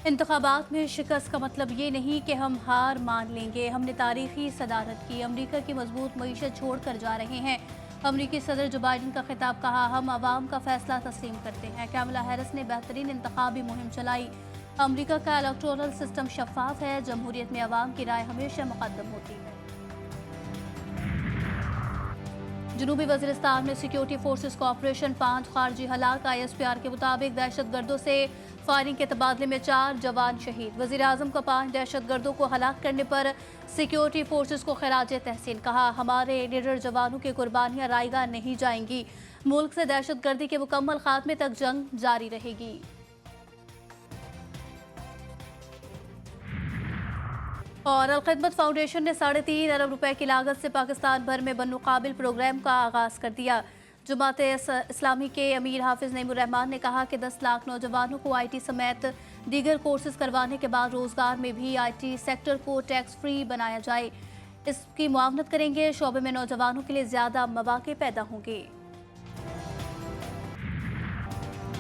انتخابات میں شکست کا مطلب یہ نہیں کہ ہم ہار مان لیں گے۔ ہم نے تاریخی صدارت کی، امریکہ کی مضبوط معیشت چھوڑ کر جا رہے ہیں۔ امریکی صدر جو بائیڈن کا خطاب کہا، ہم عوام کا فیصلہ تسلیم کرتے ہیں۔ کیملا ہیرس نے بہترین انتخابی مہم چلائی۔ امریکہ کا الیکٹورل سسٹم شفاف ہے، جمہوریت میں عوام کی رائے ہمیشہ مقدم ہوتی ہے۔ جنوبی وزیرستان میں سیکیورٹی فورسز کو آپریشن 5 خارجی ہلاک۔ ISPR کے مطابق دہشت گردوں سے فائرنگ کے تبادلے میں 4 جوان شہید۔ وزیر اعظم کا 5 دہشت گردوں کو ہلاک کرنے پر سیکیورٹی فورسز کو خراج تحسین کہا۔ ہمارے لیڈر جوانوں کی قربانیاں رائے گاہ نہیں جائیں گی۔ ملک سے دہشت گردی کے مکمل خاتمے تک جنگ جاری رہے گی۔ اور الخدمت فاؤنڈیشن نے 3.5 ارب روپے کی لاگت سے پاکستان بھر میں بنو قابل پروگرام کا آغاز کر دیا۔ جماعت اسلامی کے امیر حافظ نعیم الرحمان نے کہا کہ 10 لاکھ نوجوانوں کو IT سمیت دیگر کورسز کروانے کے بعد روزگار میں بھی IT سیکٹر کو ٹیکس فری بنایا جائے۔ اس کی معاونت کریں گے، شعبے میں نوجوانوں کے لیے زیادہ مواقع پیدا ہوں گے۔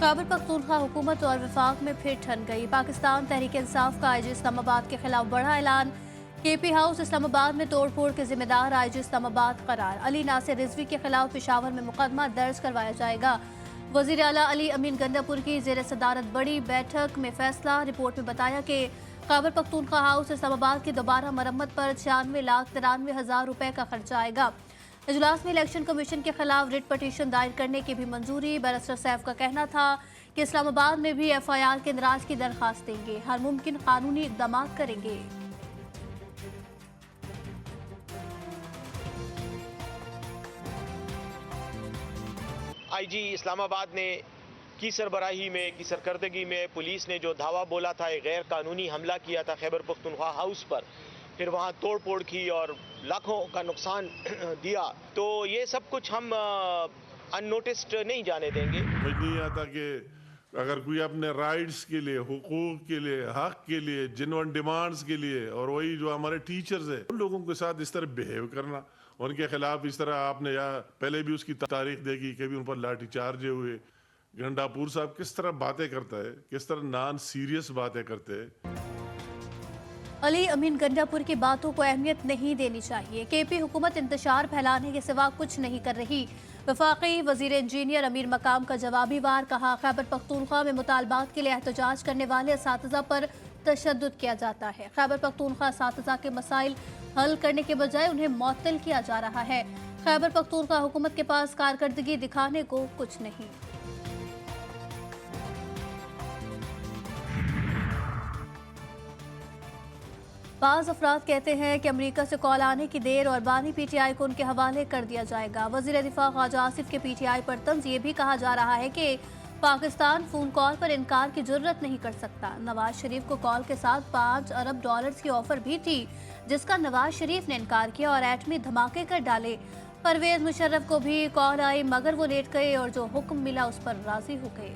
خیبر پختونخوا حکومت اور وفاق میں پھر ٹھن گئی۔ پاکستان تحریک انصاف کا IG اسلام آباد کے خلاف بڑا اعلان۔ KP ہاؤس اسلام آباد میں توڑ پھوڑ کے ذمہ دار IG اسلام آباد قرار۔ علی ناصر رضوی کے خلاف پشاور میں مقدمہ درج کروایا جائے گا۔ وزیر اعلیٰ علی امین گنڈاپور کی زیر صدارت بڑی بیٹھک میں فیصلہ۔ رپورٹ میں بتایا کہ خیبر پختونخوا ہاؤس اسلام آباد کی دوبارہ مرمت پر 96,93,000 روپے کا خرچہ آئے گا۔ اجلاس میں الیکشن کمیشن کے خلاف ریٹ پٹیشن دائر کرنے کی بھی منظوری۔ بیرسٹر سیف کا کہنا تھا کہ اسلام آباد میں بھی FIR کے اندراج کی درخواست دیں گے، ہر ممکن قانونی اقدامات کریں گے۔ IG اسلام آباد نے کی سربراہی میں کی سرکردگی میں پولیس نے جو دھاوا بولا تھا، ایک غیر قانونی حملہ کیا تھا خیبر پختونخوا ہاؤس پر، پھر وہاں توڑ پھوڑ کی اور لاکھوں کا نقصان دیا، تو یہ سب کچھ ہم ان نوٹسڈ نہیں جانے دیں گے۔ سمجھ نہیں آتا کہ اگر کوئی اپنے رائٹس کے لیے، حقوق کے لیے، حق کے لیے، جنون ڈیمانڈز کے لیے، اور وہی جو ہمارے ٹیچرز ہیں ان لوگوں کے ساتھ اس طرح بیہیو کرنا، ان کے خلاف اس طرح آپ نے یا پہلے بھی اس کی تاریخ دیکھی، کبھی ان پر لاٹھی چارج ہوئے۔ گنڈاپور صاحب کس طرح باتیں کرتا ہے، کس طرح نان سیریس باتیں کرتے ہیں۔ علی امین گنڈاپور کی باتوں کو اہمیت نہیں دینی چاہیے۔ KP حکومت انتشار پھیلانے کے سوا کچھ نہیں کر رہی۔ وفاقی وزیر انجینئر امیر مقام کا جوابی وار کہا، خیبر پختونخوا میں مطالبات کے لیے احتجاج کرنے والے اساتذہ پر تشدد کیا جاتا ہے۔ خیبر پختونخوا اساتذہ کے مسائل حل کرنے کے بجائے انہیں معطل کیا جا رہا ہے۔ خیبر پختونخوا حکومت کے پاس کارکردگی دکھانے کو کچھ نہیں۔ بعض افراد کہتے ہیں کہ امریکہ سے کال آنے کی دیر اور بانی PTI کو ان کے حوالے کر دیا جائے گا۔ وزیر دفاع خواجہ آصف کے PTI پر طنز۔ یہ بھی کہا جا رہا ہے کہ پاکستان فون کال پر انکار کی جرت نہیں کر سکتا۔ نواز شریف کو کال کے ساتھ 5 ارب ڈالرز کی آفر بھی تھی، جس کا نواز شریف نے انکار کیا اور ایٹمی دھماکے کر ڈالے۔ پرویز مشرف کو بھی کال آئی مگر وہ لیٹ گئے اور جو حکم ملا اس پر راضی ہو گئے۔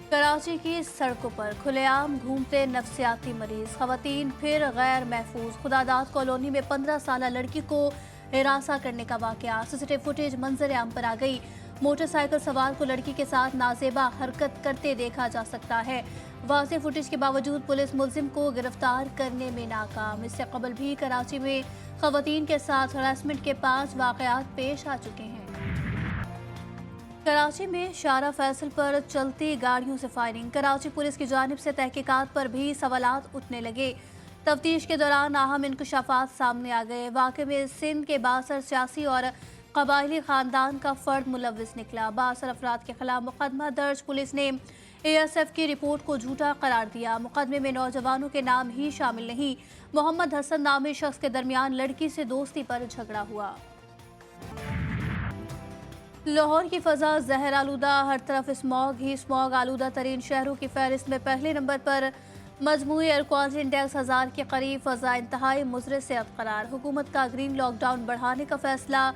کراچی کی سڑکوں پر کھلے عام گھومتے نفسیاتی مریض، خواتین پھر غیر محفوظ۔ خداداد کالونی میں 15 سالہ لڑکی کو ہراساں کرنے کا واقعہ۔ CCTV فوٹیج منظر عام پر آ گئی۔ موٹر سائیکل سوار کو لڑکی کے ساتھ نازیبا حرکت کرتے دیکھا جا سکتا ہے۔ واضح فوٹیج کے باوجود پولیس ملزم کو گرفتار کرنے میں ناکام۔ اس سے قبل بھی کراچی میں خواتین کے ساتھ ہراسمنٹ کے 5 واقعات پیش آ چکے ہیں۔ کراچی میں شارع فیصل پر چلتی گاڑیوں سے فائرنگ۔ کراچی پولیس کی جانب سے تحقیقات پر بھی سوالات اٹھنے لگے۔ تفتیش کے دوران اہم انکشافات سامنے آ گئے۔ واقعے میں سندھ کے بااثر سیاسی اور قبائلی خاندان کا فرد ملوث نکلا۔ بااثر افراد کے خلاف مقدمہ درج۔ پولیس نے ASF کی رپورٹ کو جھوٹا قرار دیا۔ مقدمے میں نوجوانوں کے نام ہی شامل نہیں۔ محمد حسن نامی شخص کے درمیان لڑکی سے دوستی پر جھگڑا ہوا۔ لاہور کی فضا زہر آلودہ، ہر طرف اسموگ ہی اسموگ۔ آلودہ ترین شہروں کی فہرست میں پہلے نمبر پر مجموعی ایئر کوالٹی انڈیکس 1000 کے قریب۔ فضا انتہائی مضر صحت قرار۔ حکومت کا گرین لاک ڈاؤن بڑھانے کا فیصلہ۔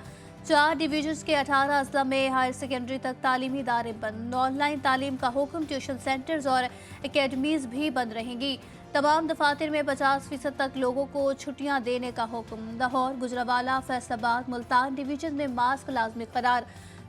4 ڈویژنز کے 18 اضلاع میں ہائر سیکنڈری تک تعلیمی ادارے بند۔ آن لائن تعلیم کا حکم۔ ٹیوشن سینٹرز اور اکیڈمیز بھی بند رہیں گی۔ تمام دفاتر میں 50% تک لوگوں کو چھٹیاں دینے کا حکم۔ لاہور، گجرانوالہ، فیصل آباد، ملتان ڈویژن میں ماسک لازمی قرار۔